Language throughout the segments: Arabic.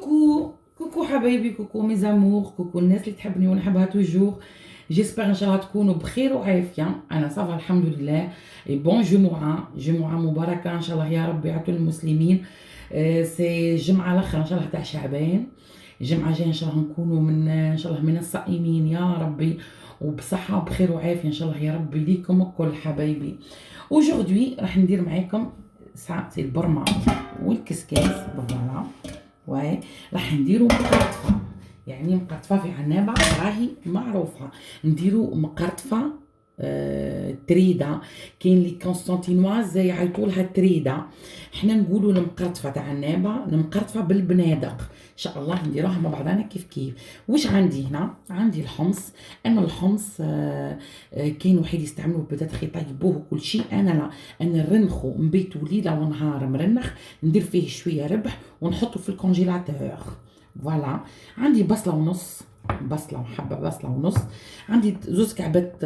كوكو كوكو حبايبي، كوكو مي زامور، كوكو الناس اللي تحبني ونحبها توجور. جيسبر ان شاء الله تكونوا بخير وعافيه. انا صافا الحمد لله. اي بون جمعه مباركه ان شاء الله يا رب يعطوا المسلمين. سي جمعه الاخر ان شاء الله تاع شعبان. الجمعه جايه ان شاء الله نكونوا من ان شاء الله من الصائمين يا ربي، وبصحه وبخير وعافيه ان شاء الله يا ربي ليكم الكل حبايبي. وجودي راح ندير معاكم ساعه البرمه والكسكاس فوالا. واي راح نديرو مقرطفه، يعني مقرطفه في عنابه راهي معروفه. نديرو مقرطفه تريده، كاين لي كونستانتينواز يعيطوا لها تريده، حنا نقولوا المقرطفه تاع عنابه، المقرطفه بالبنادق. ان شاء الله نديروها مع بعضنا كيف كيف. واش عندي هنا؟ عندي الحمص. انا الحمص كاين واحد يستعملوه بتاتخ يطيبوه كل شيء، انا لا، انا نرنخو نبيتو ليله ونهار مرنخ، ندير فيه شويه ربح ونحطه في الكونجيلاتور فوالا. عندي بصله ونص، بصله وحبه بصله ونص. عندي زوز كعبات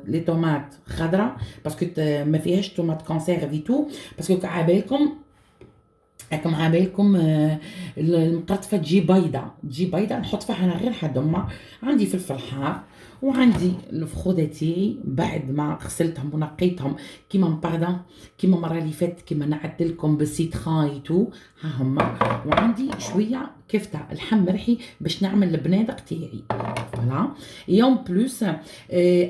لي طوماط خضراء باسكو ما فيهاش طوماط كونسيرفي تو، باسكو كعبالكم راكم عاملكم المقرطفه تجي بيضه، تجي بيضه نحط فيها انا غير حدمه. عندي فلفل حار، وعندي الفخوذه تاعي بعد ما غسلتهم ونقيتهم كيما مبرده، كيما المره اللي فاتت كيما نعدت لكم بالسيتخايتو ها هما. وعندي شويه كفته اللحم مرحي باش نعمل البنادق تاعي فوالا. يوم بلوس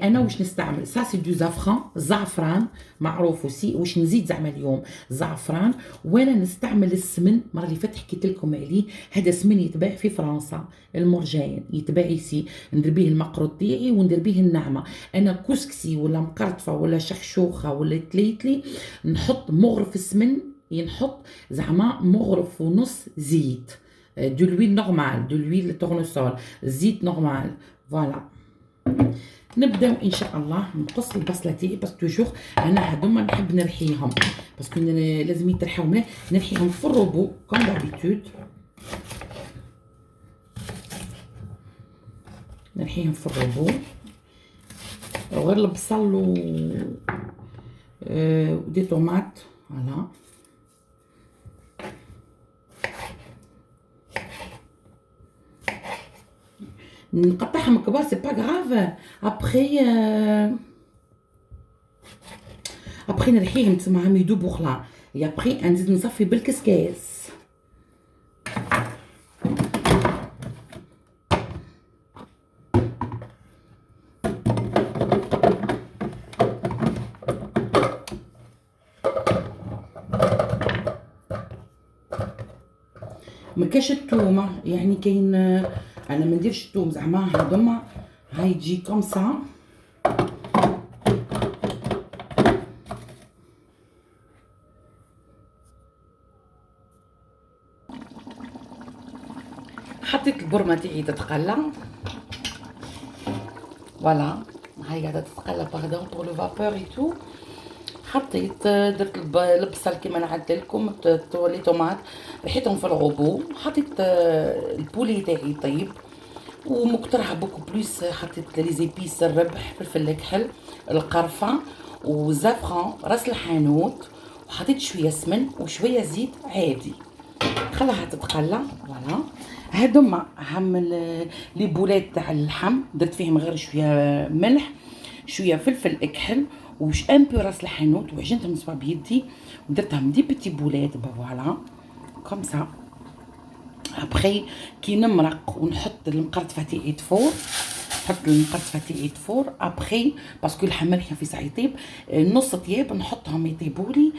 انا واش نستعمل سا سي دو زعفران، زعفران معروف وسي. واش نزيد زعما اليوم زعفران، وانا نستعمل السمن المره اللي فاتت حكيت لكم عليه. هذا سمن يتباع في فرنسا، المرجان يتباع يسي، ندير به المقروط تاعي وندير به النعمه. انا كسكسي ولا مقرطفه ولا شخشوخه ولا تليتلي نحط مغرف السمن، نحط زعما مغرف ونص زيت، دو لويل نورمال، دو لويل تورنسول، زيت نورمال فوالا. نبداو ان شاء الله نقص البصله تاعي، بس توجور انا هذوما نحب نرحيهم باسكو لازم يترحاو مليح. نرحيهم في الروبو كوم دابيتود، نرحيهم في الروبو غير البصل ودي طوماط فوالا. نقطعهم كبار سي با غراف. ابخي نرحيهم تسمعهم يدوبو خلا، ابخي نزيد نصفي بالكسكاس. مكاش التومه يعني كاين، انا ما نديرش الثوم زعما هذوما هاي تجي كوم سا. حطيت البرمه تاعي تتقلى فوالا، هاي قاعده تتقلى باردون بور لو فابور اي تو. حطيت درت البصل كيما نعدت لكم، لي طوماط رحيتهم في الغوبو. حطيت البولي تاعي طيب، ومقترحه بوكو بلوس حطيت لي زيبيس، الربح، فلفل الكحل، القرفه والزعفران، راس الحانوت، وحطيت شويه سمن وشويه زيت عادي. خلاها تتقلى فوالا. هادوما هم لي بولات تاع اللحم، درت فيهم غير شويه ملح، شويه فلفل اكحل، وش ان بو راس الحانوت، وعجنتهم صبا بيدي ودرتهم دي بيتي بولات فوالا كوم سا. ابخي كي نمرق ونحط المقرطفه تاعي تفور، نحط المقرطفه تاعي تفور ابخي باسكو اللحم ملح في ساعه يطيب نص طياب نحطهم يطيبولي،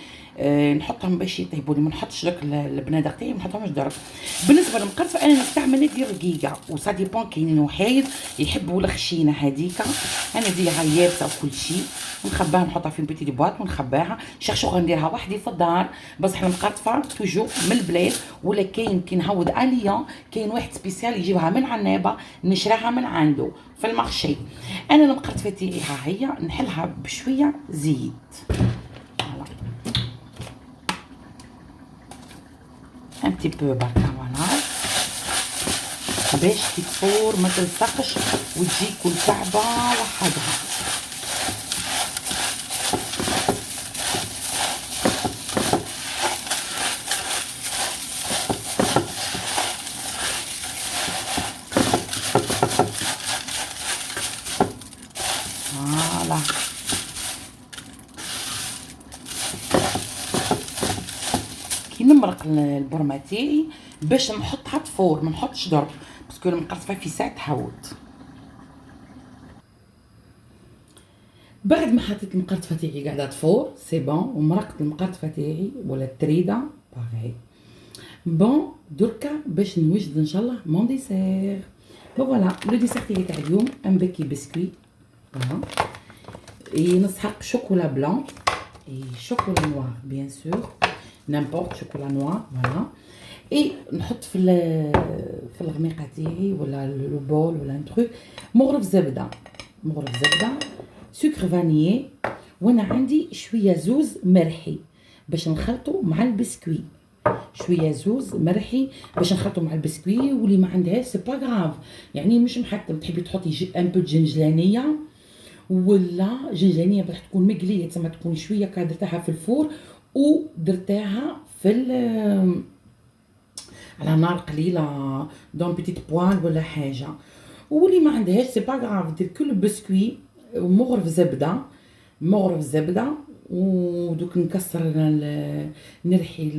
نحطهم باش يطيبولي، ما نحطش داك البنادق تاعي، ما نحطهمش درك. بالنسبه للمقرطفه انا نستعمل ديال رقيقه وسا ديبون، كاينين وحايد يحبوا الخشينه هذيك، انا نديرها يابسه وكل شيء ونخباها نحطها في بيتي دي بواط ونخباها. شخشوخه نديرها وحدي في الدار، بصح المقرطفه توجور من البلاد، ولا كاين كي نهود اليا كاين واحد سبيسيال يجيبها من عنابه نشراها من عنده في المارشي. انا المقرطفه تاعي ها هي نحلها بشويه زيت ان تي بو بركا فوالا باش تفور ما تلصقش وتجي كل كعبه وحدها. نمرق البرمه تاعي باش نحطها تفور، ما نحطش درك باسكو المقرطفه في ساعه تحوض. بعد ما حطيت المقرطفه تاعي قاعده تفور سي بون، ومرقت المقرطفه تاعي ولا التريده باغي بون. دركا باش نوجد ان شاء الله مون ديسير. فوالا لو ديسير تاع اليوم ان بيكي بسكوي، فوالا نسحق شوكولا بلان اي شوكولا نوار بيان سور، نيمبورط شوكولا نوار فوالا. اي نحط في الغميقه تاعي ولا لو بول ولا ان تروك مغرف زبده، مغرف زبده سكر فانيي، وانا عندي شويه زوز مرحي باش نخلطو مع البسكوي، شويه زوز مرحي باش نخلطو مع البسكوي. واللي ما عندهاش سي با غراف، يعني مش محتم تحبي تحطي ان بو جنجلانيه ولا جنجانيه باش تكون مقليه تما تكون شويه كا درتها في الفور ودرتها في على نار قليله دون بيتيت بوال ولا حاجه. واللي ما عندهاش سي با غراف دير كل بسكوي ومغرف زبده، مغرف زبده. ودوك نكسر نرحي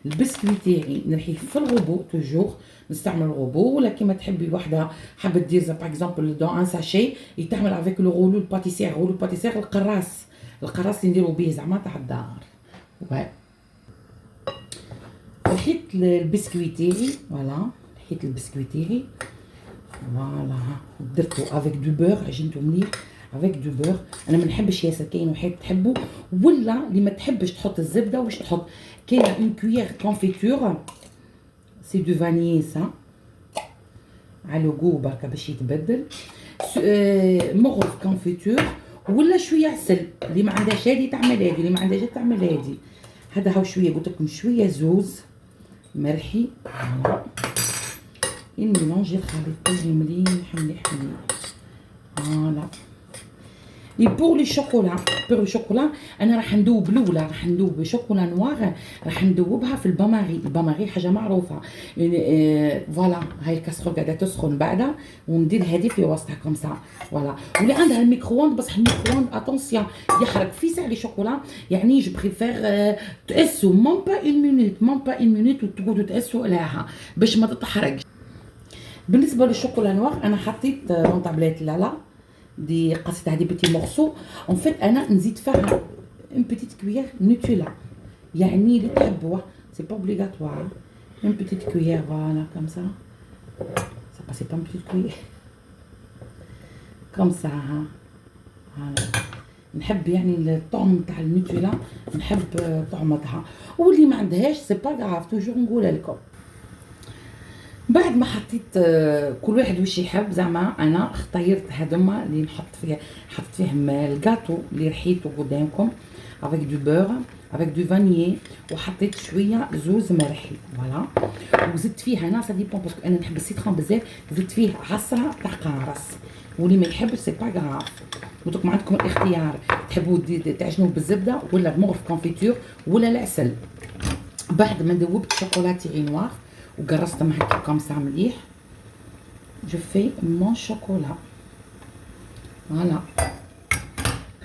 البسكوي تاعي نرحيه في الغوبو، توجور نستعمل الغوبو. ولا كيما تحبي وحده حابه دير باغ اكزومبل دون ان ساشي يتعمل افيك لو غولو الباتيسير، غولو الباتيسير القراص، القراص اللي نديرو بيه زعما تاع الدار. رحيت البسكوي تاعي فوالا، رحيت البسكوي تاعي فوالا درتو افيك دو بور، عجنتو مليح افيك دو بور. انا ما نحبش ياسر، كاين واحد تحبو ولا اللي ما تحبش تحط الزبده واش تحط، كاين اون كويير كونفيتور سي دو فانيي سا على جو بركه باش يتبدل، مغرف كونفيتور ولا شويه عسل. اللي ما عندهاش هادي تعمل هادي، اللي ما عندهاش تعمل هادي. هذا هاو شويه قلت لكم شويه زوز مرحي فوالا. الميلونج الخليط كله مليح مليح مليح فوالا. لي بور لي شوكولا، بور الشوكولا انا راح ندوب الاولى، راح ندوب شوكولا نوار، راح ندوبها في الباماري. الباماري حاجه معروفه يعني فوالا. هاي الكاسرول قاعده تسخن بعدها وندير هذه في وسطها كوم سا فوالا. واللي عندها الميكرووند بصح الميكرووند اتونسيون يحرق في ساع لي شوكولا، يعني جو بريفير تاسو مون با اون مينوت، مون با اون مينوت وتقعدوا تاسوا عليها باش ما تتحرقش. بالنسبه للشوكولا نوار انا حطيت اون طابليت لالا دي قصيتها دي بيتي مورسو. اون فيت انا نزيد فيها اون بيتيت كويير نوتيلا، يعني اللي تحبوه سي با اوبليغاتوار. اون بيتيت كويير فوالا كوم سا، سي با اون بيتيت كويير كوم سا ها فوالا. نحب يعني الطعم تاع النوتيلا، نحب طعمتها. واللي ما عندهاش سي با غراف، توجور نقولها لكم. بعد ما حطيت كل واحد واش يحب، زعما انا اختيرت هذوما اللي نحط فيها، حطيت فيهم الكاطو اللي رحيته قدامكم افيك دو بور افيك دو فانيي، وحطيت شويه زوز مرحي فوالا. وزدت فيه انا سا ديبون باسكو انا نحب السيترون بزاف، زدت فيه عصره تاع قارص. واللي ما يحبش سي با غراف، وانتم عندكم الاختيار تحبوا تعجنوه بالزبده ولا بمغرف كونفيتور ولا العسل. بعد ما ذوبت الشوكولا تاعي نوار وقرصتهم هكا كوم سا مليح، جو في مون شوكولا فوالا.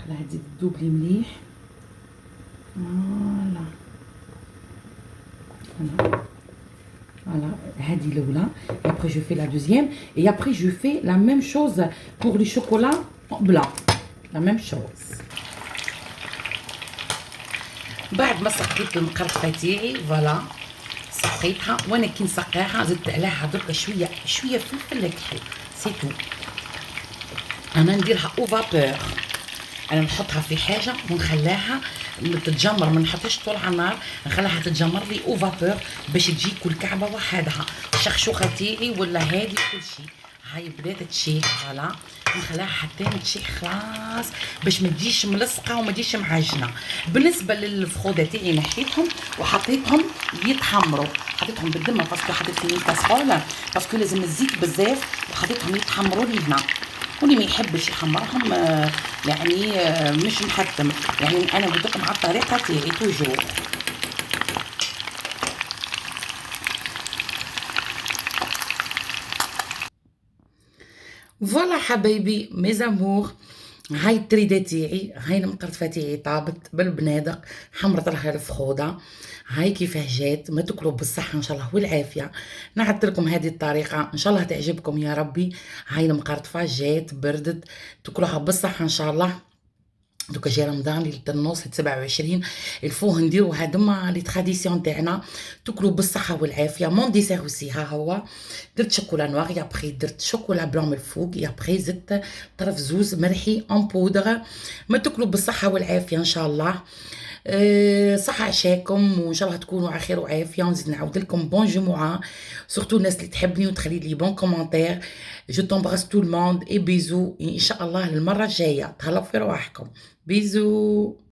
خليها تزيد تذوب لي مليح فوالا فوالا فوالا. هذه الاولى، et après je fais la deuxième et après je fais la même chose pour le chocolat blanc, la même chose. بعد ما سقيت المقرطفه تاعي فوالا، سقيتها. وانا كي نسقيها زدت عليها درك شويه شويه فلفل كحل سي تو. انا نديرها او فابور، انا نحطها في حاجه ونخليها تتجمر، ما نحطهاش طول على النار، نخليها تتجمر لي او فابور باش تجي كل كعبه وحدها. الشخشوخه تاعي ولا هادي كل شيء هاي بدات تشيخ فوالا. نخليها حتى تشيخ خلاص باش ما تجيش ملصقه وما تجيش معجنه. بالنسبه للفخوده تاعي نحيتهم وحطيتهم يتحمروا، حطيتهم بالدم باسكو حطيت فيهم كاسرول باسكو لازم الزيت بزاف، وحطيتهم يتحمروا لي هنا. واللي ما يحبش يحمرهم يعني مش محتم، يعني انا قلت لكم على الطريقه تاعي توجور. فوالا حبايبي مي زامور، هاي التريدة تاعي، هاي المقرطفة تاعي طابت بالبنادق، حمرت راها الفخوذة، هاي كيفاه جات، ما تاكلوا بالصحة إن شاء الله والعافية. نعدت لكم هذه الطريقة إن شاء الله تعجبكم يا ربي. هاي المقرطفة جات بردت، تاكلوها بالصحة إن شاء الله. دوكا جاي رمضان ليلة النص 27 الفو نديرو هادوما لي تراديسيون تاعنا، تاكلوا بالصحة والعافية. مون ديسير اوسي ها هو، درت شوكولا نوار يا بخي درت شوكولا بلون من الفوق يا بخي زدت طرف زوز مرحي اون بودغ. ما تاكلوا بالصحة والعافية ان شاء الله. صحة عشاكم وان شاء الله تكونوا على خير وعافية، ونزيد نعاود لكم بون جمعة، سورتو الناس اللي تحبني وتخلي لي بون كومونتير. جو تمبرس تو الموند اي بيزو ان شاء الله للمرة الجاية، تهلاو في رواحكم. Bisous.